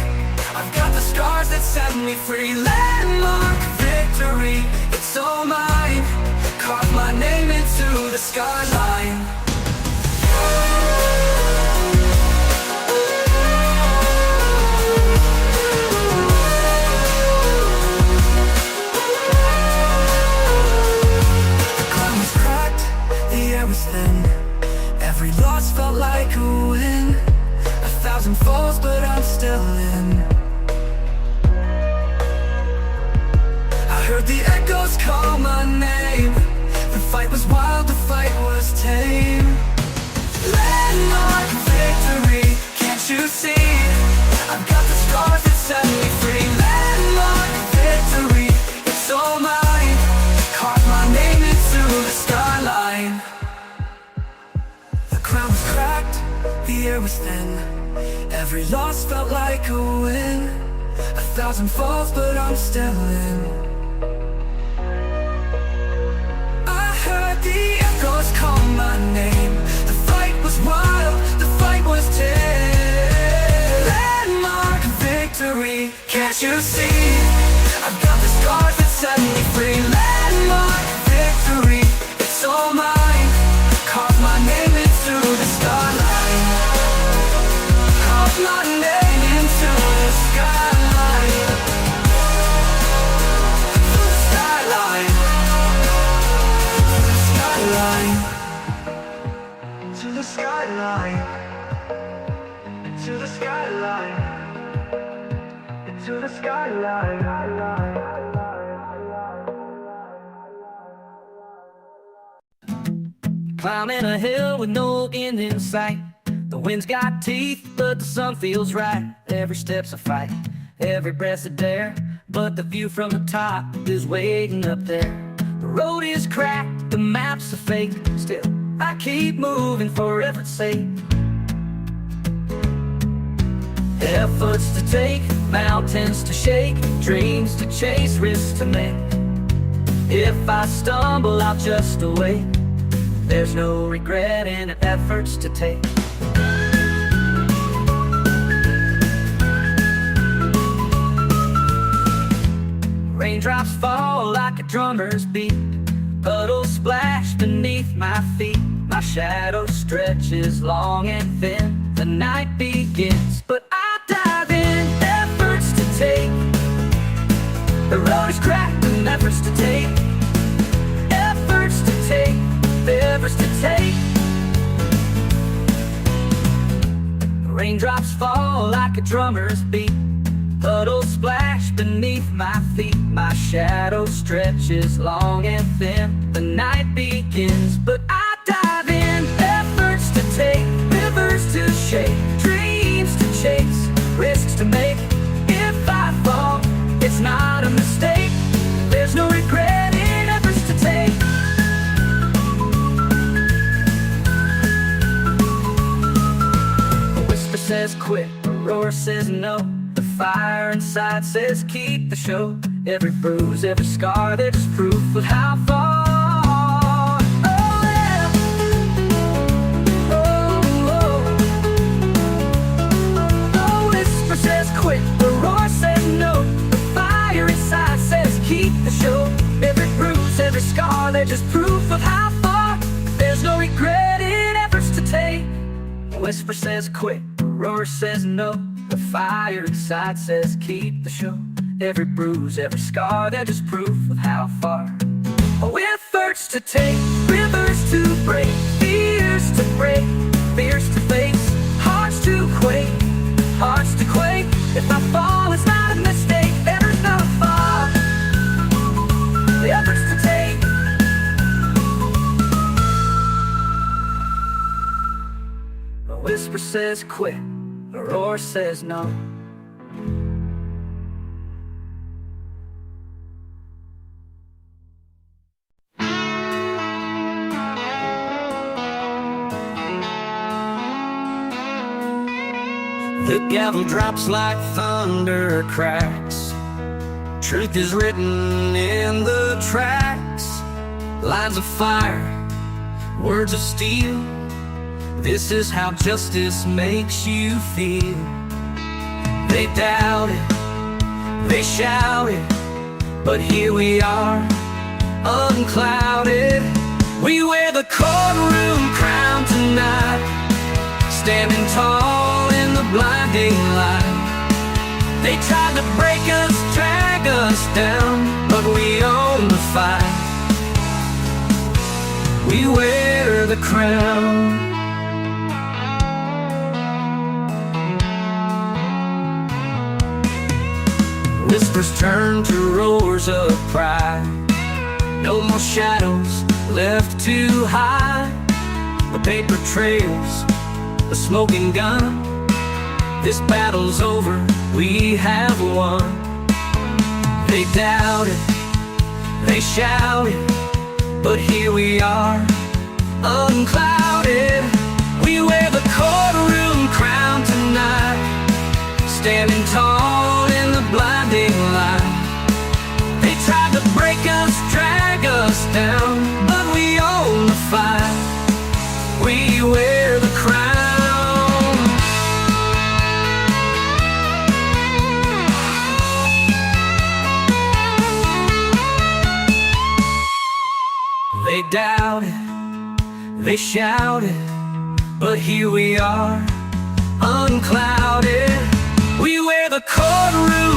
I've got the scars that set me free. Landmark victory, it's all mine. Carve my name into the skyline. The ground was cracked, the air was thin. Every loss felt like a win. 1,000 falls, but I'm still Every loss felt like a win. 1,000 falls, but I'm still in. I heard the echoes call my name. The fight was wild, the fight was tame. Landmark victory, can't you see? I've got the scars that set me free. Landmark victory, it's all mine. Carve my name into the skyline. Carve my name into the skyline. The skyline. The skyline. To the skyline. To the skyline. To the skyline. Climbing a hill with no end in sight. The wind's got teeth, but the sun feels right. Every step's a fight, every breath's a dare. But the view from the top is waiting up there. The road is cracked, the map's a fake. Still, I keep moving for effort's sake. Efforts to take, mountains to shake, dreams to chase, risks to make. If I stumble, I'll just await. There's no regret in efforts to take. Raindrops fall like a drummer's beat. Puddles splash beneath my feet. My shadow stretches long and thin. The night begins, but I dive in. Efforts to take. The road is cracked and efforts to take. Efforts to take. Efforts to take. Raindrops fall like a drummer's beat. Puddles splash beneath my feet. My shadow stretches long and thin. The night begins, but I dive in. Efforts to take, rivers to shake, dreams to chase, risks to make. If I fall, it's not a mistake. There's no regret in efforts to take. A whisper says quit, a roar says no. The fire inside says keep the show. Every bruise, every scar, they're just proof of how far. Oh yeah. Oh, oh. The whisper says quit, the roar says no. The fire inside says keep the show. Every bruise, every scar, they're just proof of how far. There's no regret in efforts to take. The whisper says quit, the roar says no. The fire inside says keep the show. Every bruise, every scar, they're just proof of how far. Oh, efforts to take, rivers to break, fears to break, fears to face, hearts to quake, hearts to quake. If I fall, it's not a mistake. There's no fall. The efforts to take. The whisper says quit. The roar says no. The gavel drops like thunder cracks. Truth is written in the tracks. Lines of fire, words of steel. This is how justice makes you feel. They doubt it, they shout it, but here we are, unclouded. We wear the courtroom crown tonight, standing tall in the blinding light. They tried to break us, drag us down, but we own the fight. We wear the crown. Whispers turn to roars of pride. No more shadows left to hide. The paper trails, the smoking gun. This battle's over, we have won. They doubt it, they shout it, but here we are, unclouded. We wear the courtroom crown tonight, standing tall in the blinding light. They tried to break us, drag us down, but we own the fight. We wear the crown. They doubted, they shouted, but here we are, unclouded. We wear the courtroom